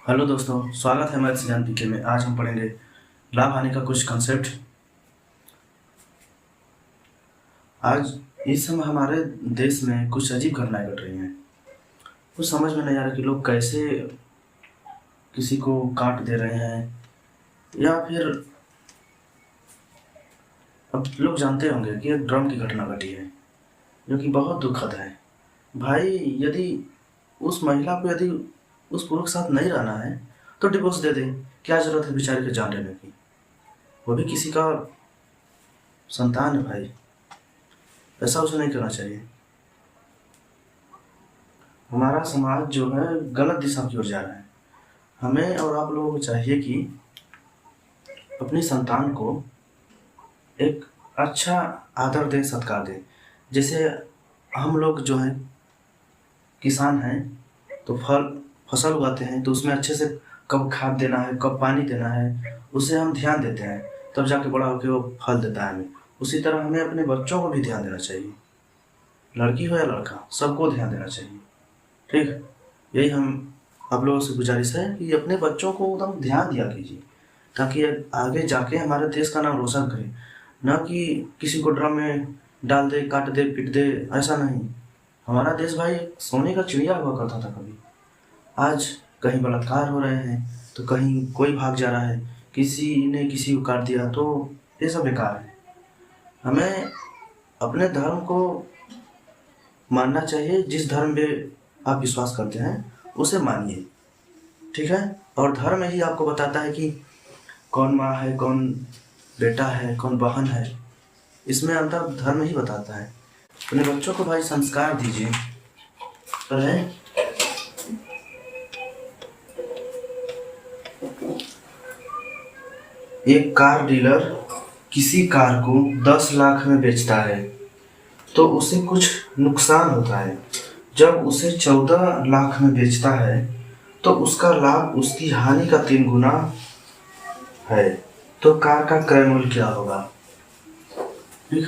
Hello दोस्तों, स्वागत है मैथ्स ज्ञान पीके में। आज हम पढ़ेंगे लाभ हानि का कुछ कंसेप्ट। आज इस समय हमारे देश में कुछ अजीब घटनाएं घट रही हैं। कुछ समझ में नहीं आ रहा कि लोग कैसे किसी को काट दे रहे हैं, या फिर अब लोग जानते होंगे कि एक ड्रम की घटना घटी है जो कि बहुत दुखद है। भाई, यदि उस महिला को यदि उस पुरुष के साथ नहीं रहना है तो डिवोर्स दे दे। क्या जरूरत है बेचारे के जान लेने की? वो भी किसी का संतान है भाई, ऐसा उसे नहीं करना चाहिए। हमारा समाज जो है गलत दिशा की ओर जा रहा है। हमें और आप लोगों को चाहिए कि अपनी संतान को एक अच्छा आदर दें, सत्कार दें। जैसे हम लोग जो हैं किसान हैं, तो फसल उगाते हैं, तो उसमें अच्छे से कब खाद देना है, कब पानी देना है, उसे हम ध्यान देते हैं, तब जाके बड़ा होकर वो फल देता है हमें। उसी तरह हमें अपने बच्चों को भी ध्यान देना चाहिए। लड़की हो या लड़का, सबको ध्यान देना चाहिए। ठीक, यही हम आप लोगों से गुजारिश है कि अपने बच्चों को एकदम ध्यान दिया कीजिए, ताकि आगे जाके हमारे देश का नाम रोशन करें। न कि किसी को ड्रम में डाल दे, काट दे, पीट दे, ऐसा नहीं। हमारा देश भाई सोने का चिड़िया हुआ करता था कभी। आज कहीं बलात्कार हो रहे हैं, तो कहीं कोई भाग जा रहा है, किसी ने किसी को काट दिया, तो ये सब बेकार है। हमें अपने धर्म को मानना चाहिए। जिस धर्म में आप विश्वास करते हैं उसे मानिए, ठीक है। और धर्म ही आपको बताता है कि कौन माँ है, कौन बेटा है, कौन बहन है। इसमें अंतर धर्म ही बताता है। अपने बच्चों को भाई संस्कार दीजिए। पर है एक कार डीलर किसी कार को 10 लाख में बेचता है तो उसे कुछ नुकसान होता है। जब उसे 14 लाख में बेचता है तो उसका लाभ उसकी हानि का 3 गुना है। तो कार का क्रय मूल्य क्या होगा? ठीक,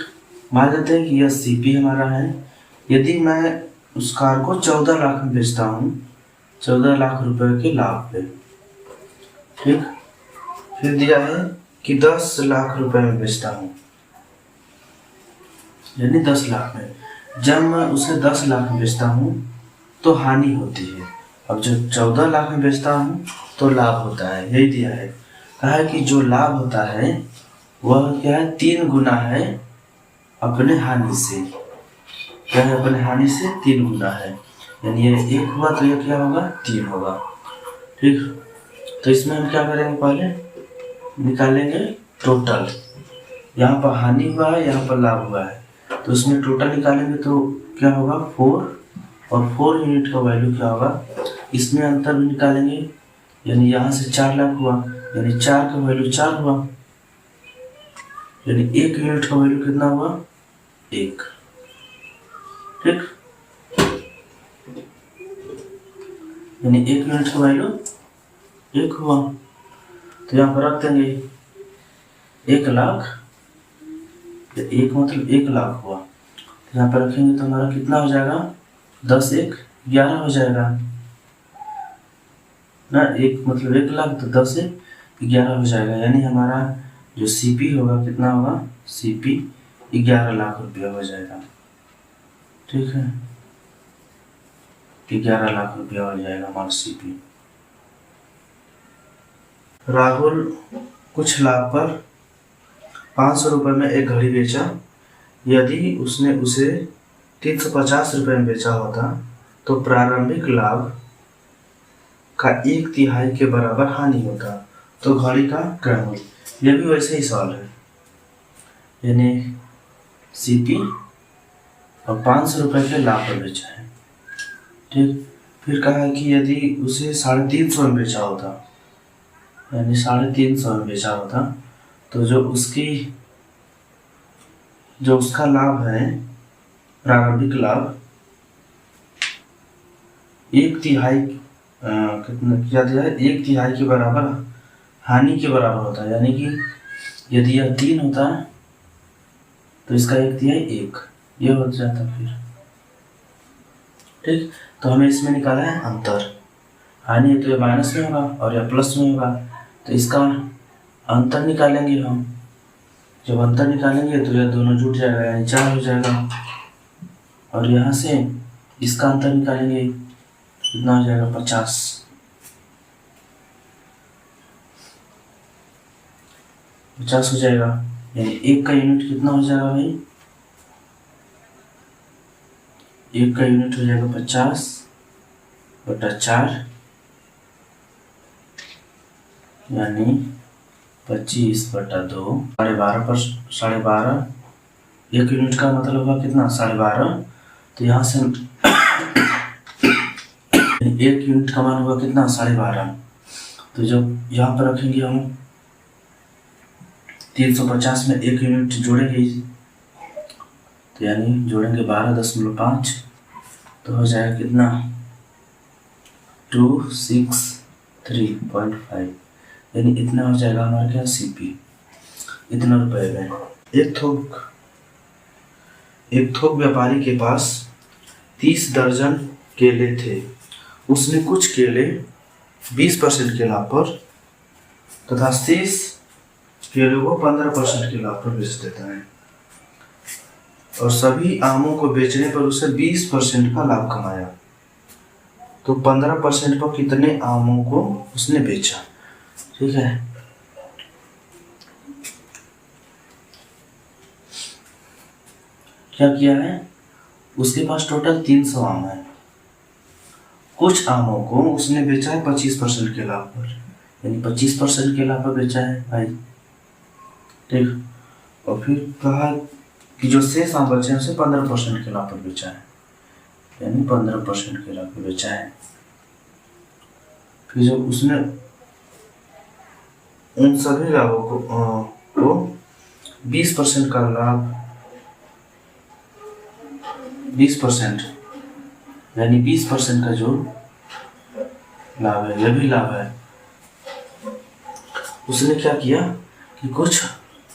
मान लेते हैं कि यह सीपी हमारा है। यदि मैं उस कार को 14 लाख में बेचता हूँ, 14 लाख रुपए के लाभ पे, ठीक। फिर दिया है कि 10 लाख रुपए में बेचता हूँ, यानी 10 लाख में। जब मैं उसे 10 लाख में बेचता हूँ तो हानि होती है। अब जब 14 लाख में बेचता हूँ तो लाभ होता है। यही दिया है, कहा है कि जो लाभ होता है वह क्या है, 3 गुना है अपने हानि से। क्या है? अपने हानि से 3 गुना है। यानी ये 1 हुआ तो ये क्या होगा, 3 होगा। ठीक, तो इसमें हम क्या करेंगे, पहले निकालेंगे टोटल। यहाँ पर हानि हुआ है, यहाँ पर लाभ हुआ है, तो इसमें टोटल निकालेंगे तो क्या होगा, 4। और 4 यूनिट का वैल्यू क्या होगा, इसमें अंतर भी निकालेंगे। यानी यहाँ से 4 लाख हुआ, यानी 4 का वैल्यू 4 हुआ, यानी 1 यूनिट का वैल्यू कितना हुआ, 1। ठीक, यानी 1 यूनिट का वैल्यू 1 हुआ। तो यहाँ पर रख देंगे 1 लाख, 1 मतलब 1 लाख हुआ। तो यहाँ पर रखेंगे तो हमारा कितना हो जाएगा, 10 1 11 हो जाएगा ना। 1 मतलब 1 लाख, तो 10 1 11 हो जाएगा। यानी हमारा जो सीपी होगा कितना होगा, सीपी 11 लाख रुपया हो जाएगा। ठीक है, 11 लाख रुपया हो जाएगा हमारा सीपी। राहुल कुछ लाभ पर 500 रुपये में एक घड़ी बेचा। यदि उसने उसे 350 रुपये में बेचा होता तो प्रारंभिक लाभ का 1/3 के बराबर हानि होता। तो घड़ी का क्रय मूल्य, यह भी वैसे ही सवाल है। यानी सीपी और 500 रुपये के लाभ पर बेचा है। ठीक, फिर कहा है कि यदि उसे 350 में बेचा होता, यानी 350 में बेचा होता, तो जो उसका लाभ है, प्रारंभिक लाभ 1/3 कितना क्या दिया है, 1/3 के बराबर हानि के बराबर होता है। यानी कि यदि यह 3 होता तो इसका 1/3 1, यह हो जाता फिर। ठीक, तो हमें इसमें निकाला है अंतर। हानि है तो ये माइनस में होगा और यह प्लस में होगा, तो इसका अंतर निकालेंगे हम। जब अंतर निकालेंगे तो यह दोनों जुट जाएगा, यानी 4 हो जाएगा। और यहाँ से इसका अंतर निकालेंगे, कितना हो जाएगा 50। 50 हो जाएगा, यानी 1 का यूनिट कितना हो जाएगा भाई? 1 का यूनिट हो जाएगा 50/4, यानी 25/2। 12.5 पर 12.5, 1 यूनिट का मतलब होगा कितना? 12.5। तो यहाँ से 1 यूनिट का मान होगा कितना? 12.5। तो जब यहाँ पर रखेंगे हम 350 में 1 यूनिट जोड़ेंगे, तो यानी जोड़ेंगे 12.5, तो हो जाएगा कितना? 263.5, यानी इतना हो जाएगा हमारे क्या? CP इतना रुपए में। एक थोक व्यापारी के पास 30 दर्जन केले थे। उसने कुछ केले 20% के लाभ पर तथा शेष केलों को 15% के लाभ पर बेच देता है, और सभी आमों को बेचने पर उसे 20% का लाभ कमाया। तो 15% पर कितने आमों को उसने बेचा? ठीक है, क्या किया है? उसके पास टोटल 300 आम है। कुछ आमों को उसने बेचा है 25% के लाभ पर, यानी 25% के लाभ पर बेचा है भाई। ठीक, और फिर कहा कि जो शेष आम बचे हैं उसे 15% के लाभ पर बेचा है, यानी 15% के लाभ पर बेचा है। फिर जब उसने उन सभी लाभों को 20% का लाभ, 20% यानी 20% का जो लाभ है, यह भी लाभ है। उसने क्या किया कि कुछ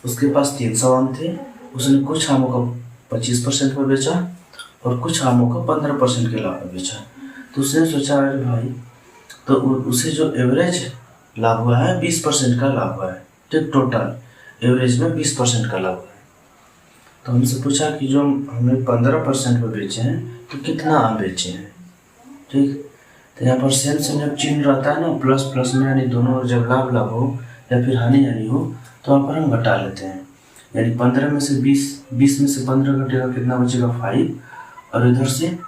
उसके पास 300 आम थे, उसने कुछ आमों को 25% पर बेचा और कुछ आमों को 15% के लाभ पर बेचा। तो उसने सोचा अरे भाई, तो उसे जो एवरेज लाभ हुआ है 20% का लाभ हुआ है। ठीक, टोटल एवरेज में 20% का लाभ हुआ है। तो हमसे पूछा कि जो हमने 15% पर बेचे हैं तो कितना आम बेचे हैं। ठीक, तो यहाँ पर सेम जब चिन्ह रहता है ना प्लस प्लस में, यानी दोनों जब लाभ लाभ हो या फिर हानि हानि हो तो वहाँ पर हम घटा लेते हैं। यानी 15 में से 20 में से 15 घटेगा, कितना बचेगा? 5। और इधर से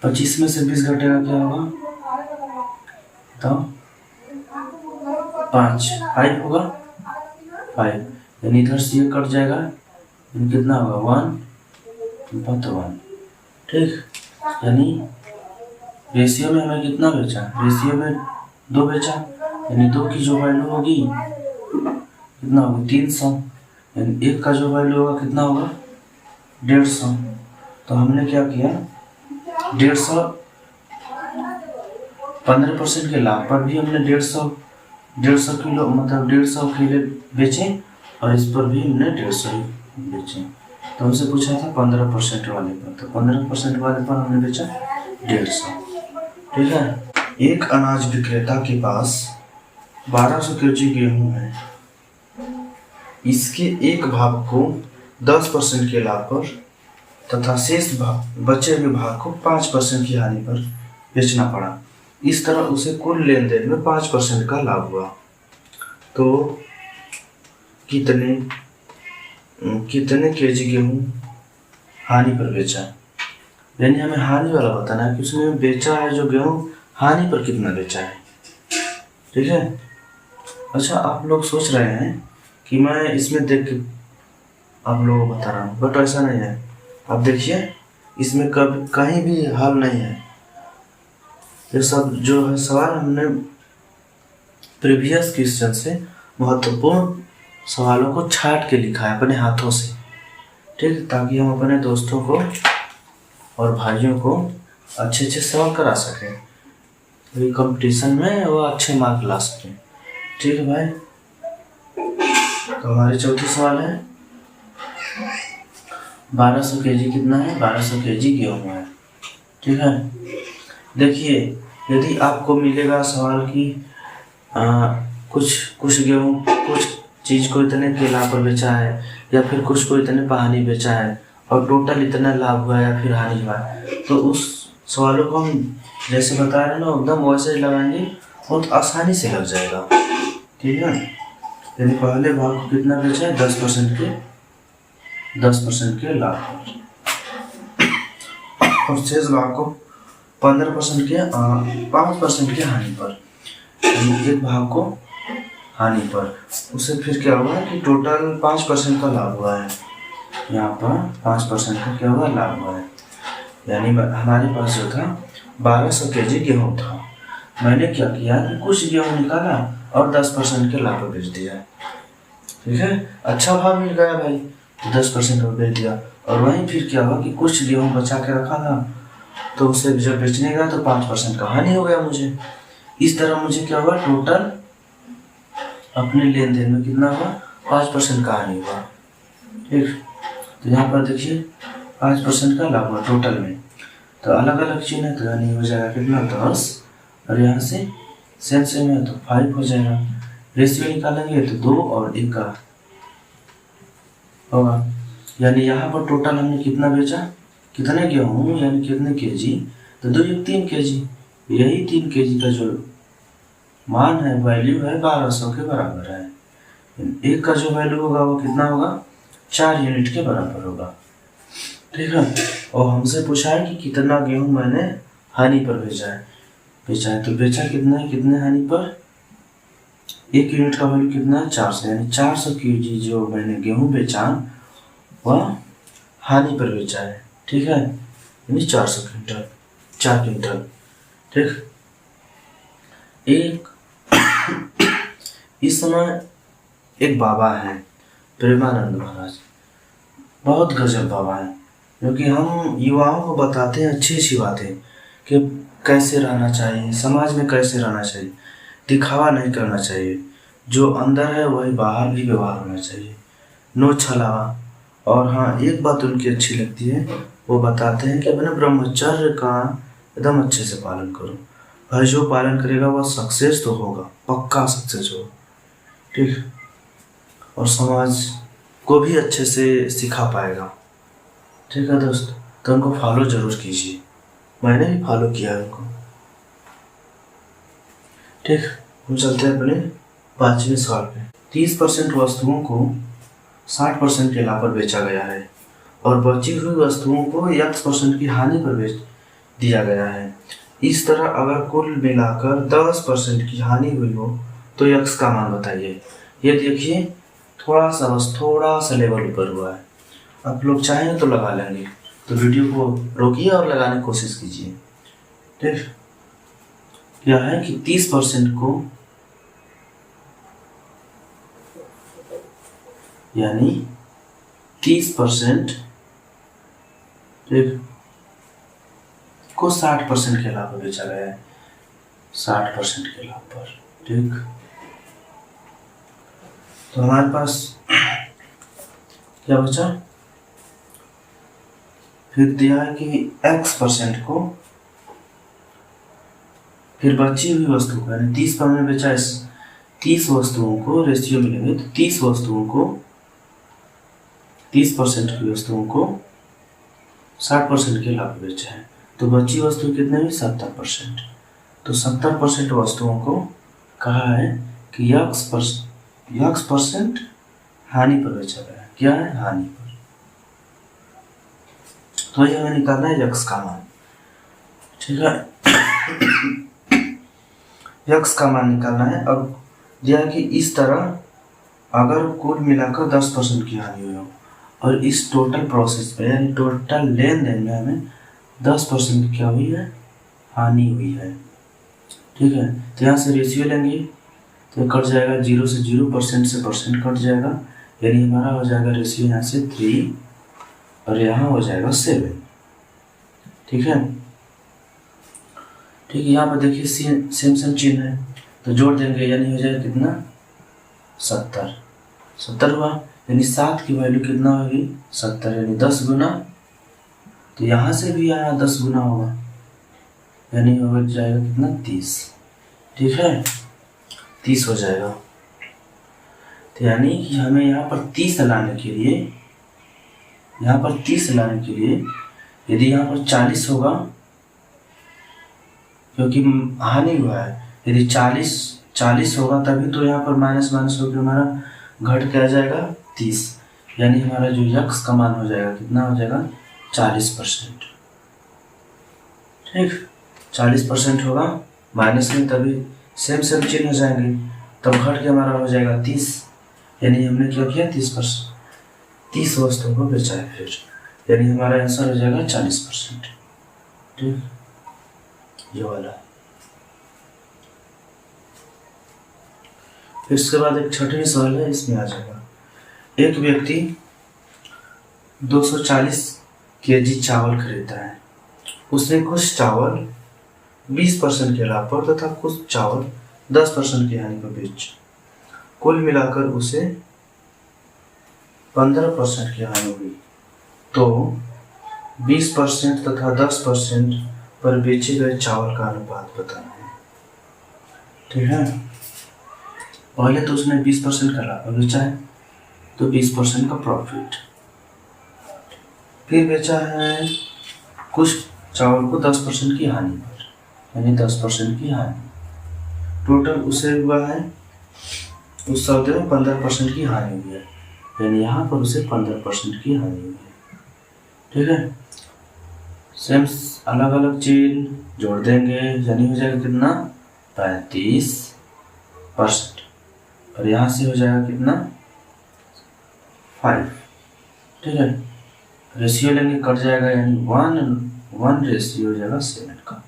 25 में से 20 घटेगा, क्या होगा? तो 5 होगा, 5, यानी इधर से ये कट जाएगा, यानी कितना होगा? 1/1। ठीक, यानी रेशियो में हमें कितना बेचा? रेशियो में 2 बेचा, यानी 2 की जो वैल्यू होगी कितना होगी? 300, यानी 1 का जो वैल्यू होगा कितना होगा? 150। तो हमने क्या किया? 150 15% के लाभ पर भी हमने 150 किलो मतलब 150 केले बेचे, और इस पर भी हमने 150 ही बेचे। तो हमसे पूछा था 15% वाले पर, तो 15% वाले पर हमने बेचा 150। ठीक है, एक अनाज विक्रेता के पास 1200 kg गेहूं है। इसके एक भाग को 10% के लाभ पर तथा शेष बचे हुए भाग को 5% की हानि पर बेचना पड़ा। इस तरह उसे कुल लेन देन में 5% का लाभ हुआ। तो कितने केजी गेहूं हानि पर बेचा? यानी हमें हानि वाला बताना है कि उसने बेचा है जो गेहूं, हानि पर कितना बेचा है। ठीक है, अच्छा आप लोग सोच रहे हैं कि मैं इसमें देख के आप लोगों को बता रहा हूँ, बट ऐसा नहीं है। आप देखिए, इसमें कभी कहीं भी हल नहीं है। ये सब जो है सवाल हमने प्रीवियस क्वेश्चन से महत्वपूर्ण सवालों को छांट के लिखा है अपने हाथों से। ठीक, ताकि हम अपने दोस्तों को और भाइयों को अच्छे अच्छे सवाल करा सकें, कंपटीशन में वो अच्छे मार्क ला सकें। ठीक है भाई, तो हमारे चौथी सवाल है 1200 kg कितना है? 1200 kg गेहूं है। ठीक है, देखिए यदि आपको मिलेगा सवाल कि कुछ गेहूँ कुछ चीज़ को इतने के लाभ पर बेचा है या फिर कुछ को इतने पर हानि बेचा है और टोटल इतना लाभ हुआ या फिर हानि हुआ है, तो उस सवालों को हम जैसे बता रहे हैं ना एकदम वैसे लगाएंगे, बहुत आसानी से लग जाएगा। ठीक है, यानी पहले भाग को कितना बेचा है 10% के लाभ पर और शेष भाग को 15% के 5% के हानि पर, यानी एक भाग को हानि पर। उससे फिर क्या हुआ कि टोटल 5% का लाभ हुआ है, यहाँ पर 5% का क्या हुआ लाभ हुआ है। यानी हमारे पास जो था 1200 kg गेहूँ था, मैंने क्या किया कि कुछ गेहूँ निकाला और 10% के लाभ पर बेच दिया। ठीक है, अच्छा भाव मिल गया भाई, 10% पर बेच दिया। और वहीं फिर क्या हुआ कि कुछ गेहूँ बचा के रखा था, तो उसे जब बेचने गया तो 5% का हानि हो गया मुझे। इस तरह मुझे क्या हुआ, टोटल अपने लेन देन में कितना हुआ 5% का हानि हुआ। ठीक, तो यहाँ पर देखिए 5% का लाभ हुआ टोटल में, तो अलग अलग चिन्ह है तो यानी हो जाएगा कितना 10, और यहाँ से सेम है तो 5 हो जाएगा। रेशियो निकालेंगे तो 2 और 1 का होगा। यानी यहाँ पर टोटल हमने कितना बेचा, कितने गेहूँ यानी कितने केजी, तो 2 1 3 केजी, यही 3 केजी का जो मान है वैल्यू है 1200 के बराबर है। एक का जो वैल्यू होगा वो कितना होगा 4 यूनिट के बराबर होगा। ठीक है, और हमसे पूछा है कि कितना गेहूं मैंने हानि पर बेचा है तो बेचा कितना है, कितने हानि पर, 1 यूनिट का वैल्यू कितना है 400, यानी 400 केजी जो मैंने गेहूं बेचा वह हानि पर बेचा है। ठीक है, यानी 400 क्विंटल 4 क्विंटल। ठीक, एक इस समय एक बाबा हैं प्रेमानंद महाराज, बहुत गजब बाबा हैं, क्योंकि हम युवाओं को बताते हैं अच्छी अच्छी बातें कि कैसे रहना चाहिए, समाज में कैसे रहना चाहिए, दिखावा नहीं करना चाहिए, जो अंदर है वही बाहर भी व्यवहार होना चाहिए, नो छलावा। और हाँ, एक बात उनकी अच्छी लगती है, वो बताते हैं कि अपने ब्रह्मचर्य का एकदम अच्छे से पालन करो, भाई जो पालन करेगा वह सक्सेस तो होगा, पक्का सक्सेस होगा। ठीक, और समाज को भी अच्छे से सिखा पाएगा। ठीक है दोस्त, तो उनको फॉलो जरूर कीजिए, मैंने भी फॉलो किया है उनको। ठीक, हम चलते हैं अपने 5वें सवाल पे। 30% वस्तुओं को 60% के लाभ पर बेचा गया है और बची हुई वस्तुओं को X% की हानि पर बेच दिया गया है। इस तरह अगर कुल मिलाकर 10% की हानि हुई हो तो X का मान बताइए। ये देखिए थोड़ा सा लेवल ऊपर हुआ है, आप लोग चाहें तो लगा लेंगे, तो वीडियो को रोकिए और लगाने की कोशिश कीजिए। ठीक, क्या है कि 30% को यानी 30% ठीक को 60% के लाभ पर बेचा गया है, 60% के लाभ पर। ठीक, तो हमारे पास क्या बचा, फिर दिया है कि X% को, फिर बची हुई वस्तु को, यानी 30 पर हमने बेचा, 30 वस्तुओं को रेशियो मिलेंगे तो 30 वस्तुओं को 30% की वस्तुओं को 60% के लाभ बेचा है, तो बची वस्तु कितने में 70%, तो 70% वस्तुओं को कहा है कि X% हानि पर बेचा गया है। क्या है, हानि पर। तो ये हमें निकालना है X का मान। ठीक है, X का मान निकालना है। अब दिया कि इस तरह अगर कुल मिलाकर 10% की हानि हुई हो और इस टोटल प्रोसेस में यानी टोटल लेन देन में हमें 10% क्या हुई है, हानि हुई है। ठीक है, तो यहाँ से रेशियो लेंगे तो कट जाएगा 0 से 0%, से परसेंट कट जाएगा, यानी हमारा हो जाएगा रेशियो यहाँ से 3 और यहाँ हो जाएगा 7। ठीक है, ठीक है, यहाँ पर देखिए सेम चिन्ह है तो जोड़ देंगे, यानी हो जाएगा कितना 70 हुआ, यानी 7 की वैल्यू कितना होगी 70, यानी 10 गुना, तो यहाँ से भी यहाँ 10 गुना होगा, यानी हो जाएगा कितना 30। ठीक है, 30 हो जाएगा। तो यानी कि हमें यहाँ पर 30 लाने के लिए यदि यहाँ पर 40 होगा, क्योंकि हानि हुआ है, यदि 40 होगा तभी तो यहाँ पर माइनस माइनस होकर हमारा घट के आ जाएगा 30। यानी हमारा जो यक्स का मान हो जाएगा कितना हो जाएगा 40%। ठीक, 40% होगा, माइनस में तभी सेम चिन्ह हो जाएंगे, तब घट के हमारा हो जाएगा 30। यानी हमने क्या किया 30 वस्तुओं को बेचा है फिर, यानी हमारा आंसर हो जाएगा 40%। ठीक, ये वाला। फिर उसके बाद एक छठवीं सवाल है, इसमें आ जाएगा एक व्यक्ति 240 केजी चावल खरीदता है। उसने कुछ चावल 20% के लाभ पर तथा कुछ चावल 10% की हानि पर बेच, कुल मिलाकर उसे 15% की हानि हुई। तो 20% तथा 10% पर बेचे गए चावल का अनुपात बताना है। ठीक है, पहले तो उसने 20% का लाभ बेचा है, तो 20% का प्रॉफिट। फिर बेचा है कुछ चावल को 10% की हानि पर, यानी 10% की हानि। टोटल उसे हुआ है, उस सौदे में 15% की हानि हुई है, यानी यहाँ पर उसे 15% की हानि हुई है। ठीक है, सेम अलग अलग चीज जोड़ देंगे, यानी हो जाएगा कितना 35%, और यहाँ से हो जाएगा कितना 5। ठीक है, रेशियो लेंगे कट जाएगा, यानी 1 रेशियो हो जाएगा 7 का।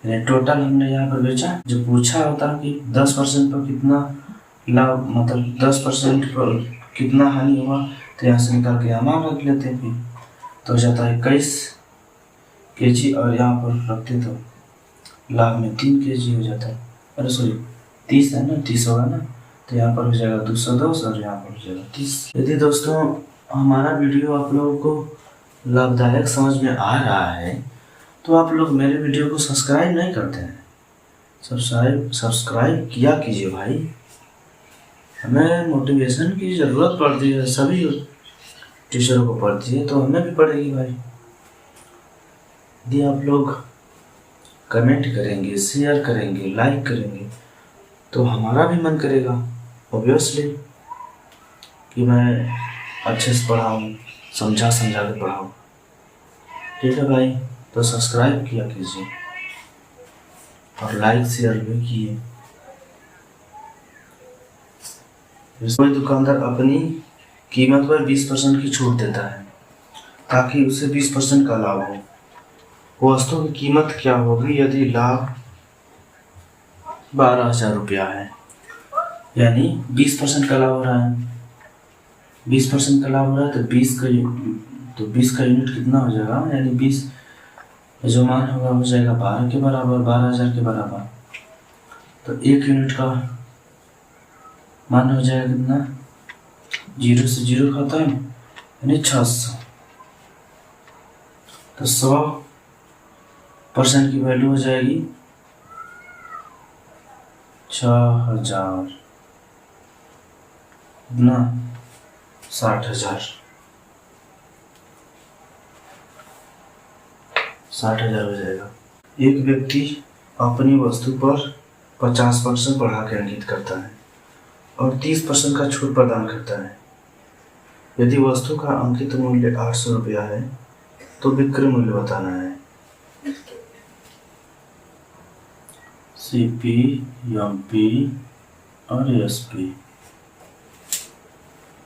यानी टोटल हमने यहाँ पर बेचा, जो पूछा होता है कि 10% पर कितना लाभ, मतलब 10% पर कितना हानि हुआ, तो यहाँ से निकाल के यहाँ रख लेते हैं, फिर तो हो जाता है 21 केजी, और यहाँ पर रखते तो लाभ में 3 केजी हो जाता है। अरे सॉरी 30 है ना, 30 होगा ना, तो यहाँ पर हो जाएगा 210 और यहाँ पर हो जाएगा 30। यदि दोस्तों हमारा वीडियो आप लोगों को लाभदायक समझ में आ रहा है तो आप लोग मेरे वीडियो को सब्सक्राइब नहीं करते हैं, सब्सक्राइब किया कीजिए भाई। हमें मोटिवेशन की ज़रूरत पड़ती है, सभी टीचरों को पड़ती है, तो हमें भी पड़ेगी भाई। यदि आप लोग कमेंट करेंगे, शेयर करेंगे, लाइक करेंगे, तो हमारा भी मन करेगा ऑब्वियसली कि मैं अच्छे से पढ़ाऊँ, समझा के पढ़ाऊँ। ठीक है भाई, तो सब्सक्राइब किया कीजिए और लाइक शेयर भी किए। कोई दुकानदार अपनी कीमत पर 20% की छूट देता है ताकि उसे 20% का लाभ हो। वस्तु की कीमत क्या होगी यदि लाभ 12,000 रुपया है, यानी 20% का लाभ हो रहा है, 20% का लाभ हो रहा है, तो 20 का यूनिट कितना हो जाएगा, यानी 20 जो मान होगा हो जाएगा 12 के बराबर, 12,000 के बराबर। तो 1 यूनिट का मान हो जाएगा कितना, 0 से 0 खत्म, यानी 600। तो 100% की वैल्यू हो जाएगी 6,000 ना 60,000 हो जाएगा। एक व्यक्ति अपनी वस्तु पर 50% बढ़ा के अंकित करता है और 30% का छूट प्रदान करता है। यदि वस्तु का अंकित मूल्य 800 रुपया है तो विक्रय मूल्य बताना है। CP, MP और SP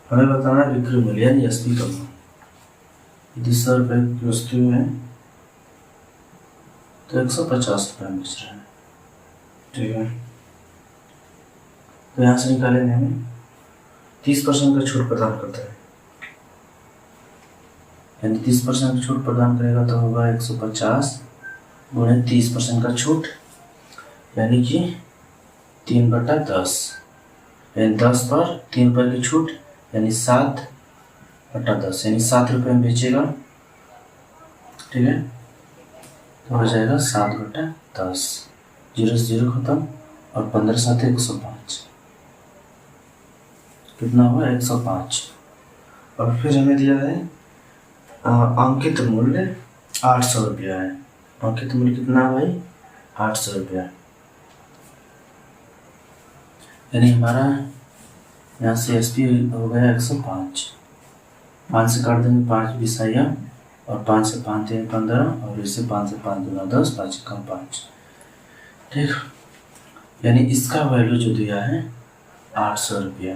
हमें बताना है विक्रय मूल्य, यानी SP का मान। यदि 100 रुपये की वस्तु है तो 150 रुपये बेच रहे हैं। ठीक है, तो यहाँ से निकालेंगे हमें 30% का छूट प्रदान करता है, यानी 30% का छूट प्रदान करेगा तो होगा 150 गुणे 30% का छूट, यानी कि 3/10, यानी 10 पर 3 रुपये की छूट, यानी 7/10, यानी 7 रुपये में बेचेगा। ठीक है, तो हो जाएगा 7/10, 0 से 0 खत्म, और 15 7 105, कितना हुआ 105। और फिर हमें दिया है अंकित मूल्य 800 रुपया है। अंकित मूल्य कितना है भाई 800 रुपया, यानी हमारा यहाँ से SP हो गया 105। 5 से काट देंगे 5 बीसाइया, और 5 से 5 3 15, और इससे 5 से 5 दूना 10, 5 कम 5, ठीक। यानी इसका वैल्यू जो दिया है 800 रुपया,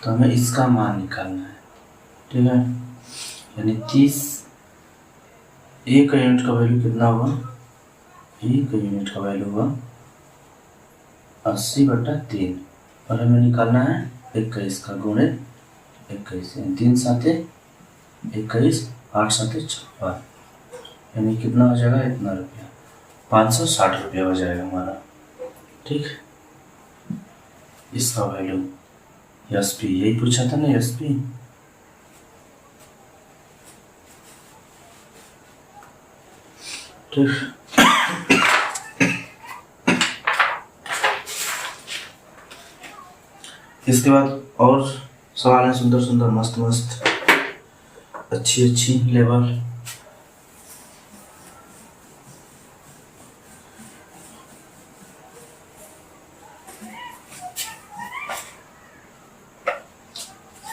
तो हमें इसका मान निकालना है, ठीक है। यानी 30, एक यूनिट का वैल्यू कितना हुआ, एक यूनिट का वैल्यू हुआ 80/3, और हमें निकालना है 21 का गुणे 21, 3 7 21, 8 7 56, यानी कितना हो जाएगा इतना रुपया, 560 रुपया हो जाएगा हमारा, ठीक। इसका वैल्यू SP, यही पूछा था ना SP। ठीक, इसके बाद और सवाल है सुंदर सुंदर, मस्त मस्त, अच्छी अच्छी लेवल।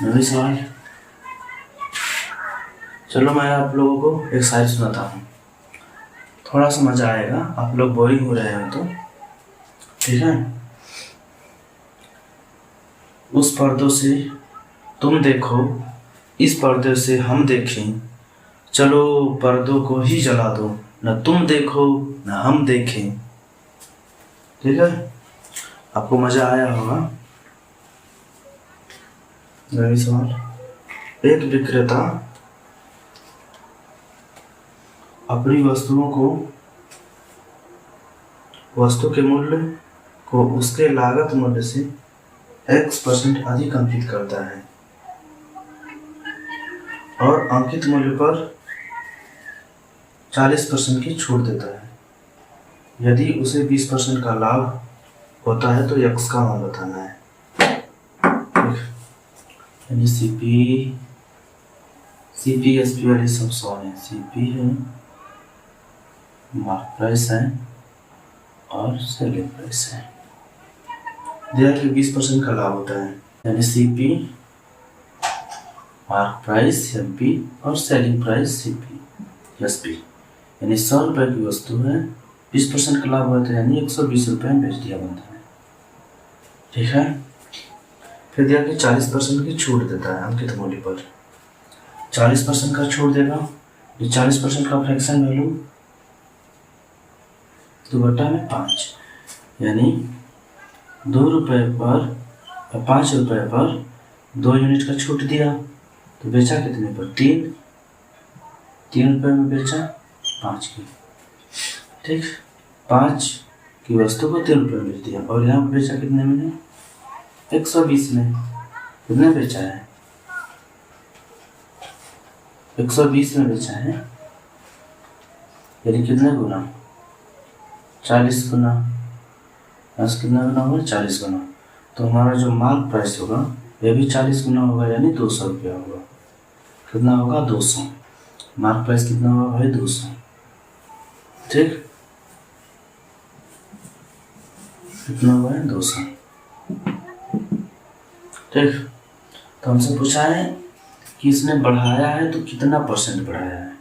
नवी सवाल, चलो मैं आप लोगों को एक शायरी सुनाता हूँ, थोड़ा सा मजा आएगा, आप लोग बोरिंग हो रहे हैं तो, ठीक है। उस पर्दों से तुम देखो, इस पर्दे से हम देखें, चलो पर्दों को ही जला दो, न तुम देखो न हम देखें, ठीक है। आपको मजा आया होगा। नवी सवाल, एक विक्रेता अपनी वस्तु के मूल्य को उसके लागत मूल्य से X% अधिक अंकित करता है, और अंकित मूल्य पर 40% की छूट देता है। यदि उसे 20% का लाभ होता है तो X का मान बताना है। यानी CP SP वाली सब सवाल है। CP है, मार्क प्राइस है, और सेलिंग प्राइस है। दिया कि 20% का लाभ होता है, यानी CP, मार्क प्राइस MP, और सेलिंग प्राइस CP SP। यानी 100 रुपये की वस्तु है, 20% का लाभ होता है, यानी 120 रुपये में बेच दिया बनता है, ठीक है। फिर दिया कि 40% की छूट देता है अंकित मूल्य पर। 40% का छूट देगा, ये 40% का फ्रैक्शन वैल्यू 2/5, यानी 2 रुपये पर 5 रुपये पर 2 यूनिट का छूट दिया, तो बेचा कितने पर 3 रुपये में बेचा 5 की, ठीक। 5 की वस्तु को 3 रुपये में बेच दिया, और यहाँ पर बेचा कितने में 120 में। कितने बेचा है 120 में बेचा है, यानी कितने गुना 40 गुना, कितना गुना होगा 40 गुना। तो हमारा जो मार्क प्राइस होगा यह भी 40 गुना होगा, यानी 200 रुपया होगा। कितना होगा 200, मार्क प्राइस कितना होगा भाई 200, ठीक। कितना हुआ है 200, ठीक। तो हमसे पूछा है कि इसने बढ़ाया है तो कितना % बढ़ाया है,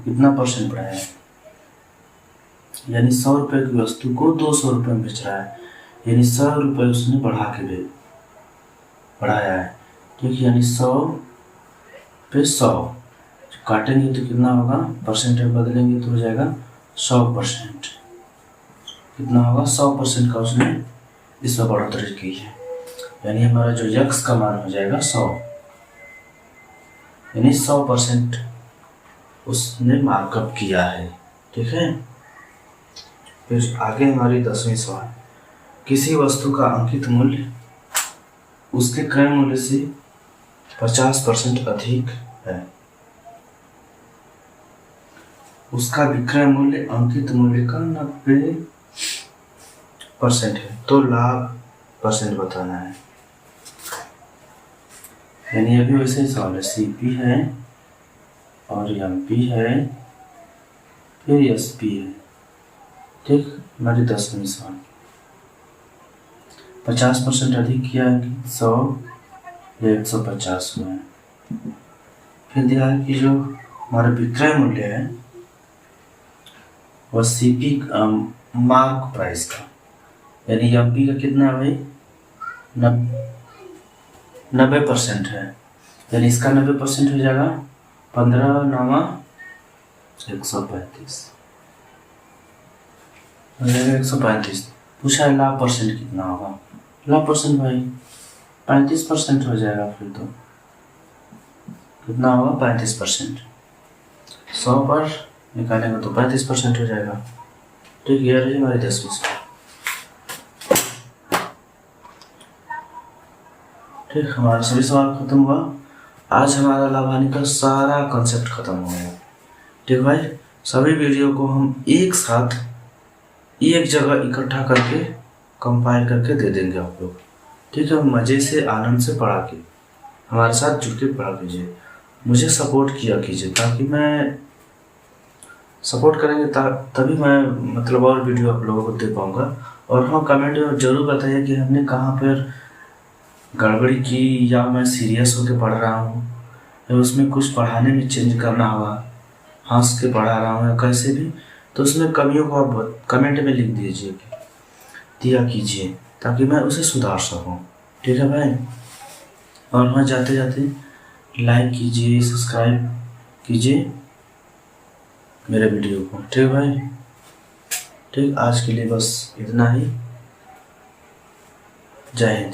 कितना % बढ़ाया है, यानी 100 रुपये की वस्तु को 200 रुपये में बेच रहा है, यानी 100 रुपये उसने बढ़ाया है, ठीक। यानी 100 पे 100 काटेंगे तो कितना होगा, परसेंटेज बदलेंगे तो हो जाएगा 100%। कितना होगा 100% का उसने इसमें बढ़ोतरी की है, यानी हमारा जो X का मान हो जाएगा 100, यानी 100% उसने मार्कअप किया है, ठीक है। फिर आगे हमारी 10वीं सवाल, किसी वस्तु का अंकित मूल्य उसके क्रय मूल्य से 50% अधिक है। उसका विक्रय मूल्य अंकित मूल्य का 90% है, तो लाभ परसेंट बताना है। यानी अभी वैसे ही सवाल है, CP है और MP है फिर SP है। ठीक, हमारी 10वीं सवाल 50% अधिक किया है कि 100 या 150 हुआ है। फिर दिया है कि जो हमारा विक्रय मूल्य है वह CP मार्क प्राइस का, यानी MP का कितना है भाई 90% है, यानी इसका 90% हो जाएगा 15 9 135 हो जाएगा 135। पूछा है लाभ परसेंट कितना होगा, लाभ परसेंट भाई 35% हो जाएगा। फिर तो कितना होगा 35%, 100 पर निकालेंगे तो 35% हो जाएगा। ठीक, ये रही हमारी 10वीं सवाल। ठीक, हमारा सभी सवाल खत्म हुआ। आज हमारा लाभ हानि का सारा कॉन्सेप्ट खत्म हो गया। ठीक भाई, सभी वीडियो को हम एक साथ एक जगह इकट्ठा करके कंपाइल करके दे देंगे आप लोग। ठीक है, मज़े से आनंद से पढ़ा के हमारे साथ जुड़ के पढ़ा कीजिए, मुझे सपोर्ट किया कीजिए, ताकि मैं सपोर्ट करेंगे तभी मैं मतलब और वीडियो आप लोगों को दे पाऊँगा। और हाँ, कमेंट में ज़रूर बताइए कि हमने कहाँ पर गड़बड़ी की, या मैं सीरियस होकर पढ़ रहा हूँ, या उसमें कुछ पढ़ाने में चेंज करना हुआ, हंस के पढ़ा रहा हूँ या कैसे भी, तो उसमें कमियों को आप कमेंट में लिख दिया कीजिए, ताकि मैं उसे सुधार सकूँ। ठीक है भाई, और मैं जाते जाते लाइक कीजिए, सब्सक्राइब कीजिए मेरे वीडियो को। ठीक भाई, ठीक, आज के लिए बस इतना ही। जय हिंद।